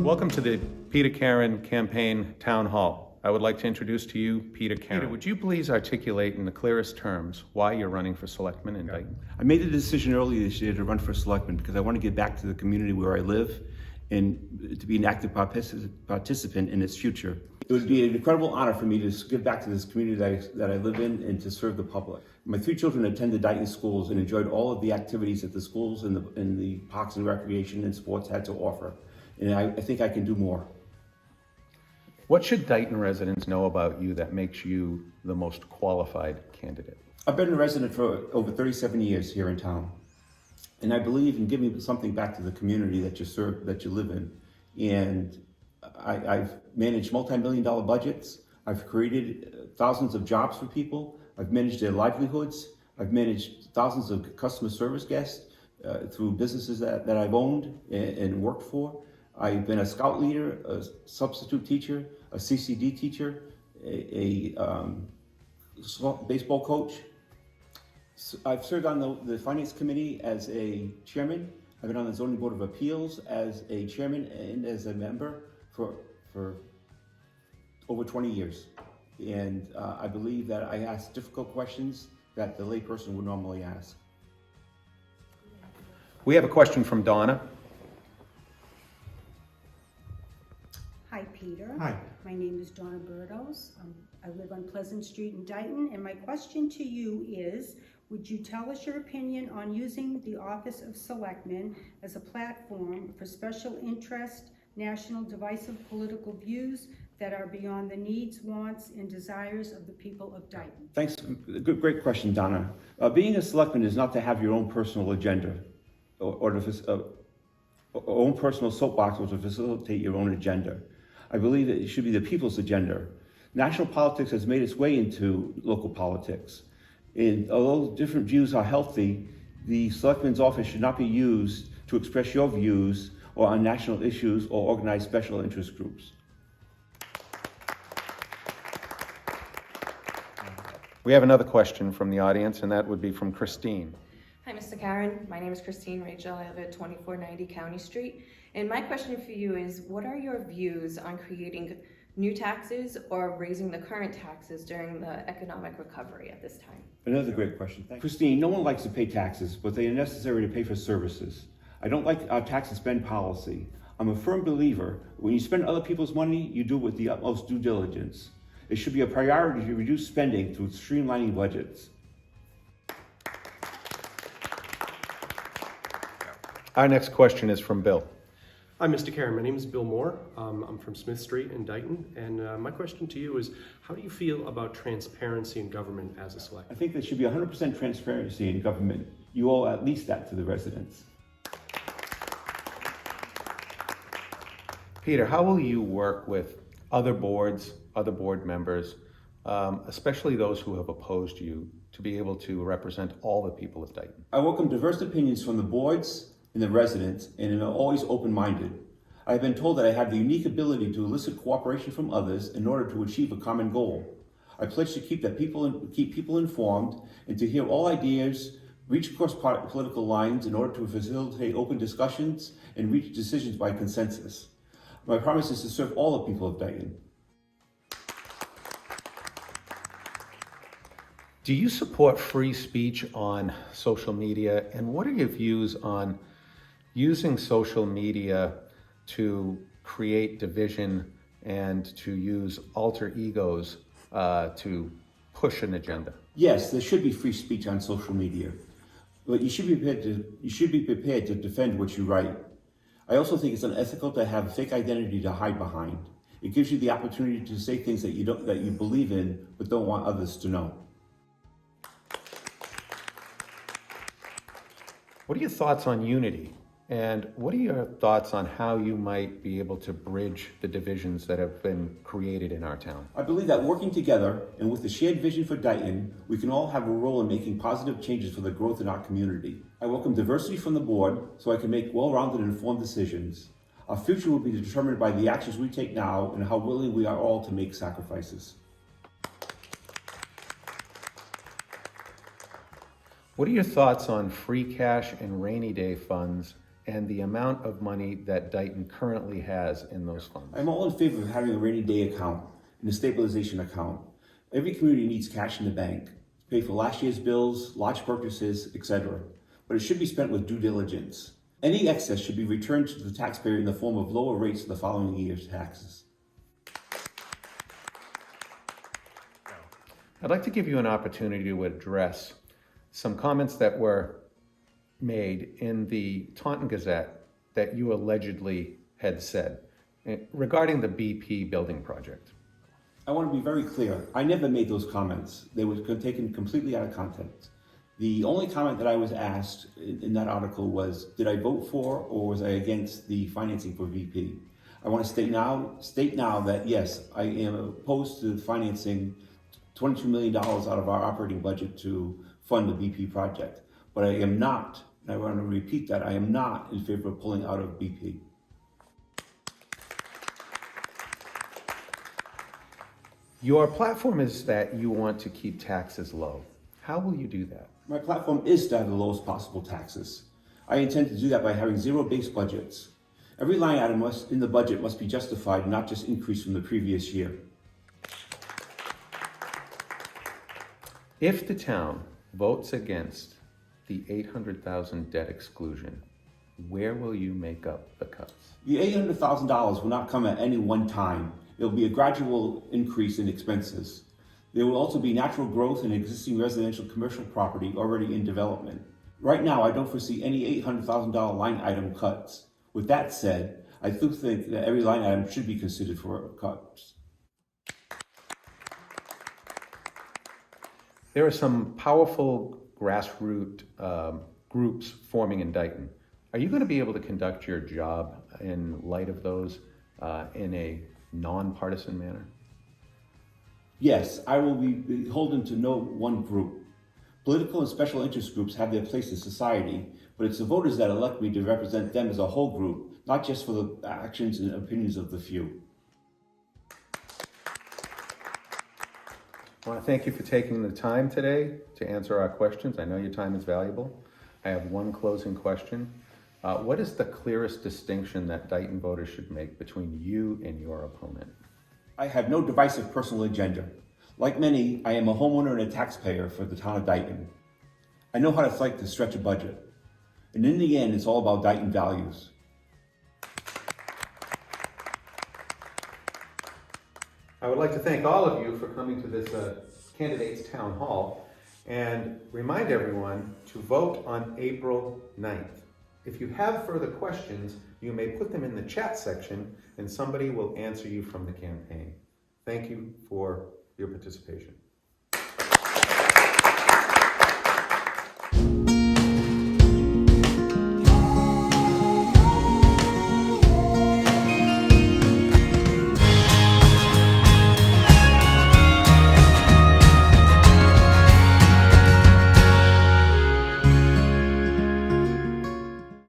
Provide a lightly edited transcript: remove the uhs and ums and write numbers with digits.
Welcome to the Peter Caron Campaign Town Hall. I would like to introduce to you Peter Caron. Peter, would you please articulate in the clearest terms why you're running for selectman in Dayton? I made the decision earlier this year to run for selectman because I want to get back to the community where I live and to be an active participant in its future. It would be an incredible honor for me to give back to this community that I live in and to serve the public. My 3 children attended Dighton schools and enjoyed all of the activities that the schools and the parks and recreation and sports had to offer. And I think I can do more. What should Dayton residents know about you that makes you the most qualified candidate? I've been a resident for over 37 years here in town. And I believe in giving something back to the community that you live in. And I've managed multi-million-dollar budgets. I've created thousands of jobs for people. I've managed their livelihoods. I've managed thousands of customer service guests through businesses that I've owned and worked for. I've been a scout leader, a substitute teacher, a CCD teacher, a baseball coach. I've served on the Finance Committee as a chairman. I've been on the Zoning Board of Appeals as a chairman and as a member for over 20 years. And I believe that I ask difficult questions that the layperson would normally ask. We have a question from Donna. Hi, Peter. Hi. My name is Donna Burdos. I live on Pleasant Street in Dighton, and my question to you is, would you tell us your opinion on using the Office of Selectmen as a platform for special interest, national divisive political views that are beyond the needs, wants, and desires of the people of Dighton? Thanks. Great question, Donna. Being a selectman is not to have your own personal agenda or own personal soapbox or to facilitate your own agenda. I believe that it should be the people's agenda. National politics has made its way into local politics. And although different views are healthy, the selectman's office should not be used to express your views or on national issues or organize special interest groups. We have another question from the audience, and that would be from Christine. Hi, Mr. Caron. My name is Christine Rachel. I live at 2490 County Street. And my question for you is, what are your views on creating new taxes or raising the current taxes during the economic recovery at this time? Another great question. Thank you. Christine, no one likes to pay taxes, but they are necessary to pay for services. I don't like our tax and spend policy. I'm a firm believer, when you spend other people's money, you do it with the utmost due diligence. It should be a priority to reduce spending through streamlining budgets. Our next question is from Bill. Hi, Mr. Caron. My name is Bill Moore. I'm from Smith Street in Dighton, and my question to you is, how do you feel about transparency in government as a selectman? I think there should be 100% transparency in government. You owe at least that to the residents. Peter, how will you work with other boards, other board members, especially those who have opposed you, to be able to represent all the people of Dayton? I welcome diverse opinions from the boards and the residents, and am always open-minded. I have been told that I have the unique ability to elicit cooperation from others in order to achieve a common goal. I pledge to keep people informed and to hear all ideas, reach across political lines in order to facilitate open discussions and reach decisions by consensus. My promise is to serve all the people of Dayton. Do you support free speech on social media, and what are your views on using social media to create division and to use alter egos to push an agenda? Yes, there should be free speech on social media, but you should be prepared to defend what you write. I also think it's unethical to have a fake identity to hide behind. It gives you the opportunity to say things that you believe in but don't want others to know. What are your thoughts on unity? And what are your thoughts on how you might be able to bridge the divisions that have been created in our town? I believe that working together and with a shared vision for Dighton, we can all have a role in making positive changes for the growth in our community. I welcome diversity from the board so I can make well-rounded and informed decisions. Our future will be determined by the actions we take now and how willing we are all to make sacrifices. What are your thoughts on free cash and rainy day funds and the amount of money that Dighton currently has in those funds? I'm all in favor of having a rainy day account and a stabilization account. Every community needs cash in the bank to pay for last year's bills, large purchases, etc. But it should be spent with due diligence. Any excess should be returned to the taxpayer in the form of lower rates for the following year's taxes. I'd like to give you an opportunity to address some comments that were made in the Taunton Gazette that you allegedly had said regarding the BP building project. I want to be very clear. I never made those comments. They were taken completely out of context. The only comment that I was asked in that article was, did I vote for or was I against the financing for BP? I want to state now that yes, I am opposed to financing $22 million out of our operating budget to fund the BP project. But I am not, and I want to repeat that, I am not in favor of pulling out of BP. Your platform is that you want to keep taxes low. How will you do that? My platform is to have the lowest possible taxes. I intend to do that by having zero-based budgets. Every line item in the budget must be justified, not just increased from the previous year. If the town votes against the $800,000 debt exclusion, where will you make up the cuts? The $800,000 will not come at any one time. It will be a gradual increase in expenses. There will also be natural growth in existing residential commercial property already in development. Right now, I don't foresee any $800,000 line item cuts. With that said, I do think that every line item should be considered for cuts. There are some powerful grassroots groups forming in Dighton. Are you going to be able to conduct your job in light of those in a nonpartisan manner? Yes, I will be beholden to no one group. Political and special interest groups have their place in society, but it's the voters that elect me to represent them as a whole group, not just for the actions and opinions of the few. I want to thank you for taking the time today to answer our questions. I know your time is valuable. I have one closing question. What is the clearest distinction that Dighton voters should make between you and your opponent? I have no divisive personal agenda. Like many, I am a homeowner and a taxpayer for the town of Dighton. I know how to fight to stretch a budget. And in the end, it's all about Dighton values. I would like to thank all of you for coming to this candidates town hall and remind everyone to vote on April 9th. If you have further questions, you may put them in the chat section and somebody will answer you from the campaign. Thank you for your participation.